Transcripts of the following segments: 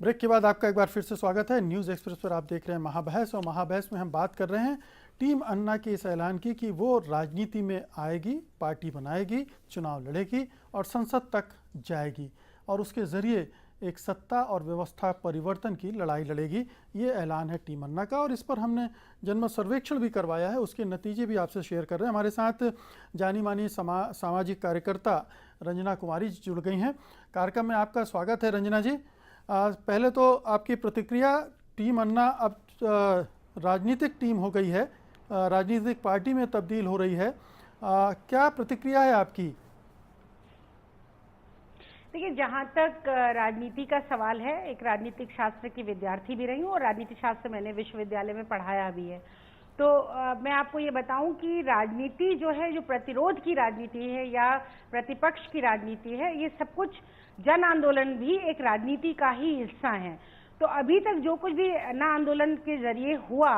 Break के बाद आपका एक बार फिर से स्वागत है। न्यूज़ एक्सप्रेस पर आप देख रहे हैं महाबहस, और महाबहस में हम बात कर रहे हैं टीम अन्ना के इस ऐलान की कि वो राजनीति में आएगी, पार्टी बनाएगी, चुनाव लड़ेगी और संसद तक जाएगी और उसके ज़रिए एक सत्ता और व्यवस्था परिवर्तन की लड़ाई लड़ेगी। ये ऐलान है टीम अन्ना का और इस पर हमने जनमत सर्वेक्षण भी करवाया है, उसके नतीजे भी आपसे शेयर कर रहे हैं। हमारे साथ जानी मानी सामाजिक कार्यकर्ता रंजना कुमारी जुड़ गई हैं। कार्यक्रम में आपका स्वागत है रंजना जी। पहले तो आपकी प्रतिक्रिया, टीम अन्ना अब राजनीतिक टीम हो गई है, राजनीतिक पार्टी में तब्दील हो रही है, क्या प्रतिक्रिया है आपकी? देखिए, जहाँ तक राजनीति का सवाल है, एक राजनीतिक शास्त्र की विद्यार्थी भी रही हूँ और राजनीतिक शास्त्र मैंने विश्वविद्यालय में पढ़ाया भी है। तो मैं आपको ये बताऊं कि राजनीति जो है, जो प्रतिरोध की राजनीति है या प्रतिपक्ष की राजनीति है, ये सब कुछ जन आंदोलन भी एक राजनीति का ही हिस्सा है। तो अभी तक जो कुछ भी अन्ना आंदोलन के जरिए हुआ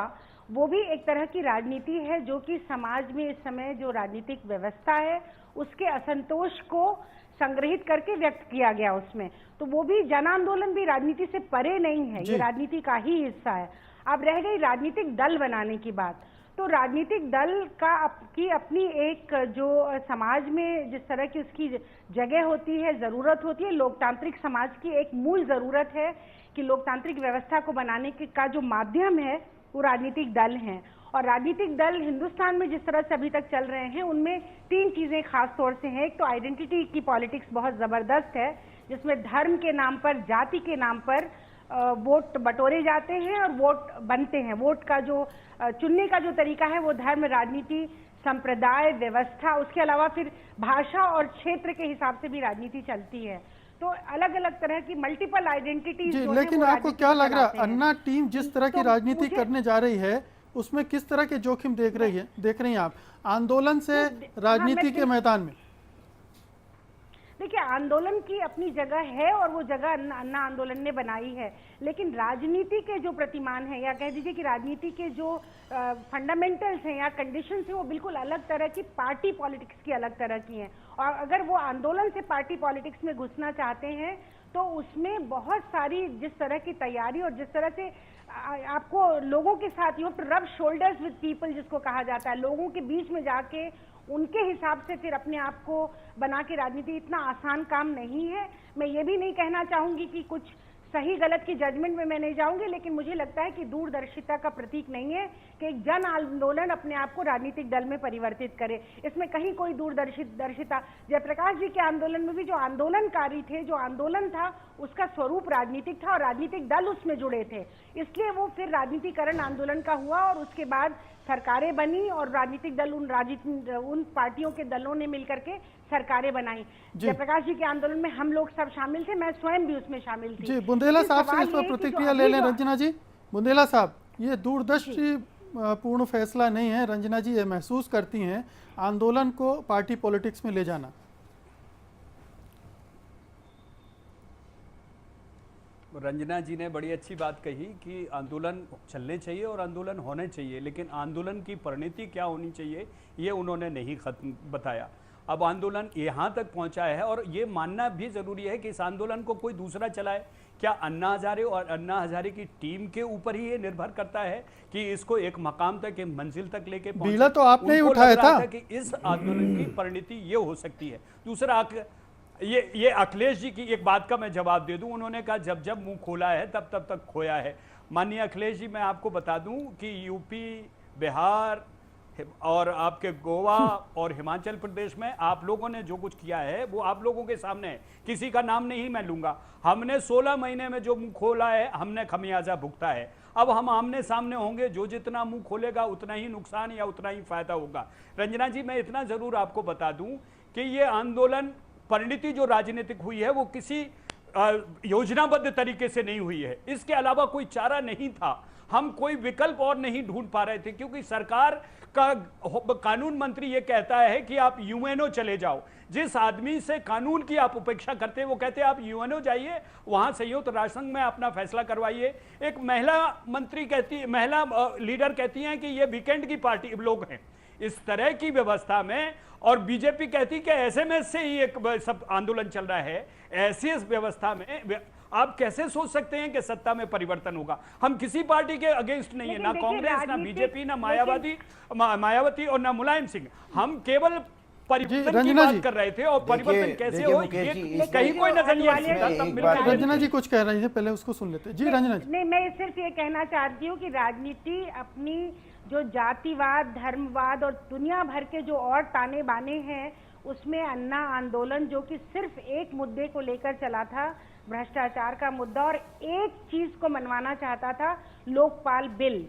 वो भी एक तरह की राजनीति है, जो कि समाज में इस समय जो राजनीतिक व्यवस्था है उसके असंतोष को संग्रहित करके व्यक्त किया गया उसमें। तो वो भी जन आंदोलन भी राजनीति से परे नहीं है, ये राजनीति का ही हिस्सा है। अब रह गई राजनीतिक दल बनाने की बात, तो राजनीतिक दल का की अपनी एक जो समाज में जिस तरह की उसकी जगह होती है, जरूरत होती है, लोकतांत्रिक समाज की एक मूल जरूरत है कि लोकतांत्रिक व्यवस्था को बनाने का जो माध्यम है वो राजनीतिक दल हैं। और राजनीतिक दल हिंदुस्तान में जिस तरह से अभी तक चल रहे हैं उनमें तीन चीजें खास तौर से हैं। एक तो आइडेंटिटी की पॉलिटिक्स बहुत जबरदस्त है, जिसमें धर्म के नाम पर, जाति के नाम पर वोट बटोरे जाते हैं और वोट बनते हैं। वोट का जो चुनने का जो तरीका है वो धर्म, राजनीति, संप्रदाय, व्यवस्था, उसके अलावा फिर भाषा और क्षेत्र के हिसाब से भी राजनीति चलती है। तो अलग अलग तरह की मल्टीपल आइडेंटिटीज। लेकिन आपको क्या लग रहा है, अन्ना टीम जिस तरह की राजनीति करने जा रही है उसमें किस तरह के जोखिम देख रही हैं आप आंदोलन से राजनीति के मैदान में? देखिए, आंदोलन की अपनी जगह है और वो जगह अन्ना आंदोलन ने बनाई है, लेकिन राजनीति के जो प्रतिमान है या कह दीजिए कि राजनीति के जो फंडामेंटल्स हैं या कंडीशंस हैं वो बिल्कुल अलग तरह की, पार्टी पॉलिटिक्स की अलग तरह की हैं। और अगर वो आंदोलन से पार्टी पॉलिटिक्स में घुसना चाहते हैं तो उसमें बहुत सारी जिस तरह की तैयारी और जिस तरह से आपको लोगों के साथ, you have to rub shoulders with people जिसको कहा जाता है, लोगों के बीच में जाके उनके हिसाब से फिर अपने आप को बना के राजनीति, इतना आसान काम नहीं है। मैं ये भी नहीं कहना चाहूंगी कि कुछ सही गलत की जजमेंट में मैं नहीं जाऊंगी, लेकिन मुझे लगता है कि दूरदर्शिता का प्रतीक नहीं है कि एक जन आंदोलन अपने आप को राजनीतिक दल में परिवर्तित करे। इसमें कहीं कोई दूरदर्शिता, जयप्रकाश जी के आंदोलन में भी जो आंदोलनकारी थे, जो आंदोलन था उसका स्वरूप राजनीतिक था और राजनीतिक दल उसमें जुड़े थे, इसलिए वो फिर राजनीतिकरण आंदोलन का हुआ और उसके बाद सरकारें बनी और राजनीतिक दल उन पार्टियों के दलों ने मिलकर के सरकारें बनाई। जयप्रकाश जी के आंदोलन में हम लोग सब शामिल थे, मैं स्वयं भी उसमें शामिल थी। जी, बुंदेला साहब से इस पर प्रतिक्रिया ले लें। रंजना जी, बुंदेला साहब, ये दूरदर्शी पूर्ण फैसला नहीं है, रंजना जी ये महसूस करती हैं आंदोलन को पार्टी पॉलिटिक्स में ले जाना? रंजना जी ने बड़ी अच्छी बात कही कि आंदोलन चलने चाहिए और आंदोलन होने चाहिए, लेकिन आंदोलन की परिणति क्या होनी चाहिए ये उन्होंने नहीं बताया। अब आंदोलन यहाँ तक पहुँचा है और ये मानना भी ज़रूरी है कि इस आंदोलन को कोई दूसरा चलाए। क्या अन्ना हजारे और अन्ना हजारे की टीम के ऊपर ही ये निर्भर करता है कि इसको एक मकाम तक, एक मंजिल तक लेके बीड़ा तो आपने ही उठाया था कि इस आंदोलन की परिणति ये हो सकती है। दूसरा, ये अखिलेश जी की एक बात का मैं जवाब दे दूं। उन्होंने कहा जब जब मुंह खोला है तब तब तक खोया है। माननीय अखिलेश जी, मैं आपको बता दूं कि यूपी, बिहार और आपके गोवा और हिमाचल प्रदेश में आप लोगों ने जो कुछ किया है वो आप लोगों के सामने है, किसी का नाम नहीं मैं लूंगा। हमने 16 महीने में जो मुंह खोला है हमने खमियाजा भुगता है। अब हम आमने सामने होंगे, जो जितना मुंह खोलेगा उतना ही नुकसान या उतना ही फायदा होगा। रंजना जी, मैं इतना जरूर आपको बता दूं कि ये आंदोलन परिणति जो राजनीतिक हुई है वो किसी योजनाबद्ध तरीके से नहीं हुई है, इसके अलावा कोई चारा नहीं था। हम कोई विकल्प और नहीं ढूंढ पा रहे थे, क्योंकि सरकार का कानून मंत्री ये कहता है कि आप यूएनओ चले जाओ। जिस आदमी से कानून की आप उपेक्षा करते हैं वो कहते हैं आप यूएनओ जाइए, वहां संयुक्त राष्ट्र संघ में अपना फैसला करवाइए। एक महिला मंत्री कहती, महिला लीडर कहती हैं कि ये वीकेंड की पार्टी लोग हैं। इस तरह की व्यवस्था में और बीजेपी कहती कि एसएमएस से ही एक सब आंदोलन चल रहा है, ऐसी इस व्यवस्था में आप कैसे सोच सकते हैं कि सत्ता में परिवर्तन होगा? हम किसी पार्टी के अगेंस्ट नहीं है, लेकिन ना देखिए, कांग्रेस, ना राजनीतिक- बीजेपी, ना लेकिन- मायावती और ना मुलायम सिंह। हम केवल परिवर्तन की रंजना बात जी। कर रहे थे, और परिवर्तन कैसे देखिए हो मुकेश जी, ये इसमें- कहीं कोई नजरिया इसमें नहीं था, एक तब बात- मिलकर रंजना जी कुछ कह रही है, पहले उसको सुन लेते हैं। जी रंजना जी। नहीं, मैं सिर्फ ये कहना चाहती हूँ कि राजनीति अपनी जो जातिवाद, धर्मवाद और दुनिया भर के जो और ताने बाने हैं, उसमें अन्ना आंदोलन जो कि सिर्फ एक मुद्दे को लेकर चला था, भ्रष्टाचार का मुद्दा, और एक चीज को मनवाना चाहता था, लोकपाल बिल।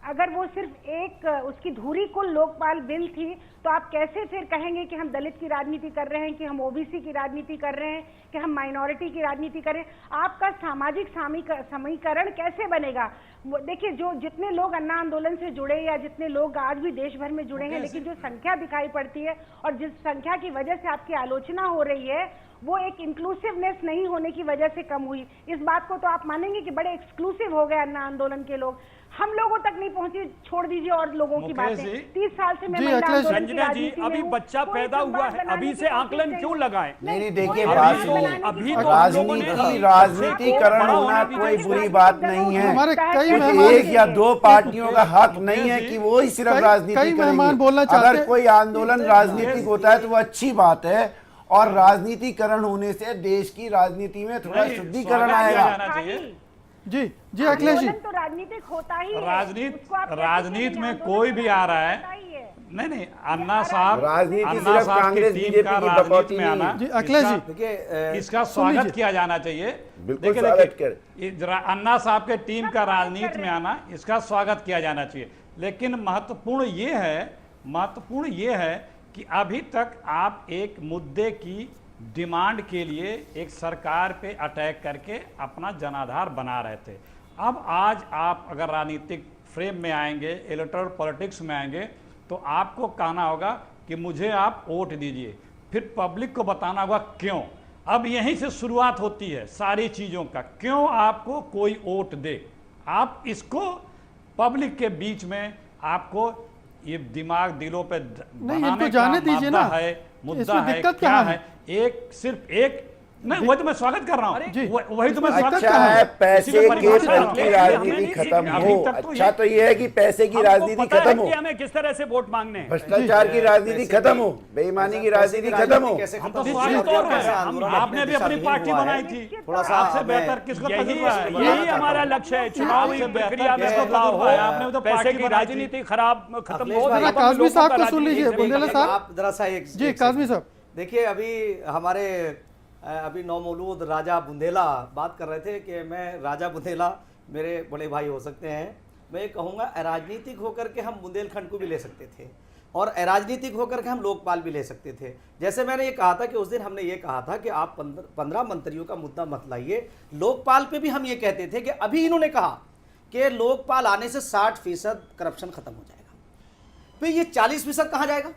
अगर वो सिर्फ एक उसकी धुरी कुल लोकपाल बिल थी, तो आप कैसे फिर कहेंगे कि हम दलित की राजनीति कर रहे हैं, कि हम ओबीसी की राजनीति कर रहे हैं, कि हम माइनॉरिटी की राजनीति कर रहे हैं? आपका सामाजिक समीकरण कैसे बनेगा? देखिए, जो जितने लोग अन्ना आंदोलन से जुड़े या जितने लोग आज भी देश भर में जुड़े हैं, लेकिन जो संख्या दिखाई पड़ती है और जिस संख्या की वजह से आपकी आलोचना हो रही है, वो एक इंक्लूसिवनेस नहीं होने की वजह से कम हुई। इस बात को तो आप मानेंगे कि बड़े एक्सक्लूसिव हो गए अन्ना आंदोलन के लोग, हम लोगों तक नहीं पहुंची, छोड़ दीजिए और लोगों की मुकेश बातें। जी, 30 साल से मैं जी, महिला अखिलेश आंदोलन की रंजना जी, राजनीति में अभी हूं। बच्चा कोई पैदा हुआ संवाद है, बनाने अभी की से कोशिश आकलन नहीं। क्यों लगाएं? नहीं कोई देखिए, संवाद बात बनाने सुनिए। की अभी कोशिश तो नहीं। हम लोगों ने राजनीतिकरण बड़ा होना भी कोई चाहिए। बुरी बात नहीं है। हमारे कई कुछ मेहमान एक या दो पार्टियों का हक नहीं है कि वो ही सिर्फ कई राजनीति मेहमान बोलना करेंगे। चाहते अगर हैं। कोई आंदोलन राजनीतिक होता है तो वो अच्छी बात है, और राजनीतिकरण होने से देश की राजनीति में थोड़ा नहीं, शुद्धिकरण स्वागत किया आएगा। जाना चाहिए। जी जी अखिलेश जी। आंदोलन तो राजनीतिक होता ही है। उसको आप कैसे राजनीति कहेंगे? में आंदोलन कोई तो भी आ रहा है। होता ही है। नहीं, अन्ना साहब, राजनीति अन्ना सिर्फ साहब की कांग्रेस टीम बीजेपी का की राजनीति बकौती में नहीं आना, है। जी अखिलेश जी। देखिए इसका सुन स्वागत लीजिए। किया जाना चाहिए। बिल्कुल देखिए, स्वागत अन्ना साहब के टीम का सब स्वागत राजनीति कर में रहे हैं। आना, इसका स्वागत किया जाना चाहिए। लेकिन महत्वपूर्ण ये है कि अभी तक आप एक मुद्दे की डिमांड के लिए एक सरकार पे अटैक करके अपना जनाधार बना रहे थे। अब आज आप अगर राजनीतिक फ्रेम में आएंगे, इलेक्टोरल पॉलिटिक्स में आएंगे, तो आपको कहना होगा कि मुझे आप वोट दीजिए, फिर पब्लिक को बताना होगा क्यों। अब यहीं से शुरुआत होती है सारी चीज़ों का, क्यों आपको कोई वोट दे। आप इसको पब्लिक के बीच में आपको ये दिमाग दिलों पे बनाने इनको का जाने दीजिए मादा ना। है, मुद्दा इसमें है, दिक्कत क्या कहाँ है? एक सिर्फ एक नहीं, वही तो मैं स्वागत कर रहा जी। हूँ, वही तो मैं स्वागत दिक्कत कर अच्छा रहा हूँ। है पैसे इसी के पे परिभाषा बल है। की हमें राजनीति नहीं- खत्म अभी हो। तक तो अच्छा तो ये है कि पैसे की हमको राजनीति पता है खत्म हो, कि हमें किस तरह से वोट मांगने हैं। भ्रष्टाचार की राजनीति खत्म हो, बेईमानी की राजनीति खत्म हो। हम तो जी, स्वागत जी, कर रहे कैसे हैं। आपने भी अपनी पार्टी बनाई थी, थोड़ा सा आपसे बेहतर किसको तजुर्बा है? यही हमारा लक्ष्य है, चुनावी आपसे बेहतर प्रक्रिया में किसको बदलाव तजुर्बा है? हो, आपने तो पैसे पार्टी की बनाई थी। राजनीति खराब खत्म अखिलेश हो। भाई, जरा काज़मी साहब को सुन लीजिए, राजनीति बुंदेला से साहब। आप जरा सा एक जी काज़मी साहब। देखिए, अभी हमारे अभी नौमौलूद राजा बुंदेला बात कर रहे थे कि मैं राजा बुंदेला मेरे बड़े भाई हो सकते हैं। मैं ये कहूँगा, अराजनीतिक होकर के हम बुंदेलखंड को भी ले सकते थे और अराजनीतिक होकर के हम लोकपाल भी ले सकते थे। जैसे मैंने ये कहा था कि उस दिन हमने ये कहा था कि आप 15 मंत्रियों का मुद्दा मत लाइए। लोकपाल पे भी हम ये कहते थे कि अभी इन्होंने कहा कि लोकपाल आने से 60% करप्शन खत्म हो जाएगा, तो ये 40% कहाँ जाएगा?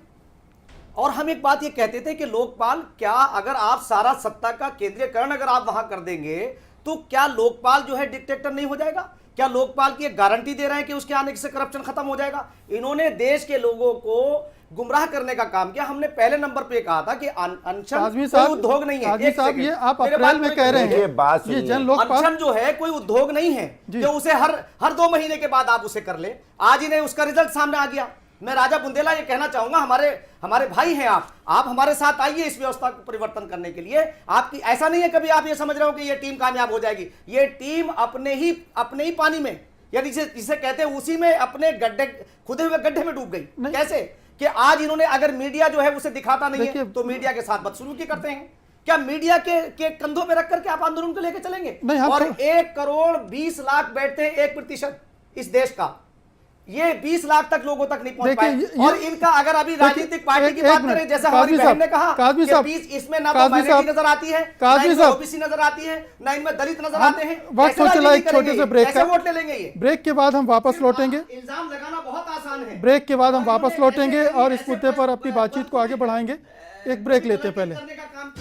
और हम एक बात ये कहते थे कि लोकपाल, क्या अगर आप सारा सत्ता का केंद्रीयकरण अगर आप वहां कर देंगे तो क्या लोकपाल जो है डिक्टेटर नहीं हो जाएगा? क्या लोकपाल की एक गारंटी दे रहे हैं कि उसके आने से करप्शन खत्म हो जाएगा? इन्होंने देश के लोगों को गुमराह करने का काम किया। हमने पहले नंबर पे कहा था कि अनशन काज़मी कोई साहब, उद्योग नहीं है। काज़मी एक साहब, सेकंड, ये आप मेरे अप्रैल बात में को कह रहे सुनिए। ये बात हैं, ये सुनिए। जन लोकपाल। अनशन जो है कोई उद्योग नहीं है जी। कि उसे हर 2 महीने के बाद आप उसे कर ले। आज ही नहीं, उसका रिजल्ट सामने आ गया। मैं राजा बुंदेला ये कहना चाहूंगा, हमारे भाई हैं आप हमारे साथ आइए इस व्यवस्था को परिवर्तन करने के लिए। आपकी ऐसा नहीं है कभी आप ये समझ रहे हो कि ये टीम कामयाब हो जाएगी। ये टीम अपने ही पानी में, यानी जिसे कहते हैं उसी में, अपने गड्ढे, खुदे हुए गड्ढे में डूब गई। कैसे कि आज इन्होंने, अगर मीडिया जो है उसे दिखाता नहीं है तो मीडिया के साथ बदसलूकी करते हैं। क्या मीडिया के कंधों पे रख करके आप आंदोलन को लेकर चलेंगे? नहीं, हम और तो- 1 करोड़ 20 लाख बैठते हैं, 1% इस देश का, ये 20 लाख तक लोगों तक नहीं पहुंच देखिए, पाए। और इनका अगर अभी राजनीतिक पार्टी की बात करें, जैसे हमारी बहन ने कहा काज़मी कि साहब, 20 इसमें ना तो काज़मी माइनॉरिटी साहब, नजर आती है, ना काज़मी इनमें साहब, ओबीसी नजर आती है, ना इनमें दलित नजर हम आते हैं। वक्त कैसे हो चला राजनीति एक छोटे करेंगे से ये? ब्रेक कैसे का। वोट ले लेंगे ये? ब्रेक के बाद हम वापस लौटेंगे। इल्जाम लगाना बहुत आसान है। ब्रेक के बाद हम वापस इन्होंने लौटेंगे ऐसे- और इस ऐसे मुद्दे पर अपनी बातचीत को आगे बढ़ाएंगे। एक ब्रेक लेते हैं पहले। करने का काम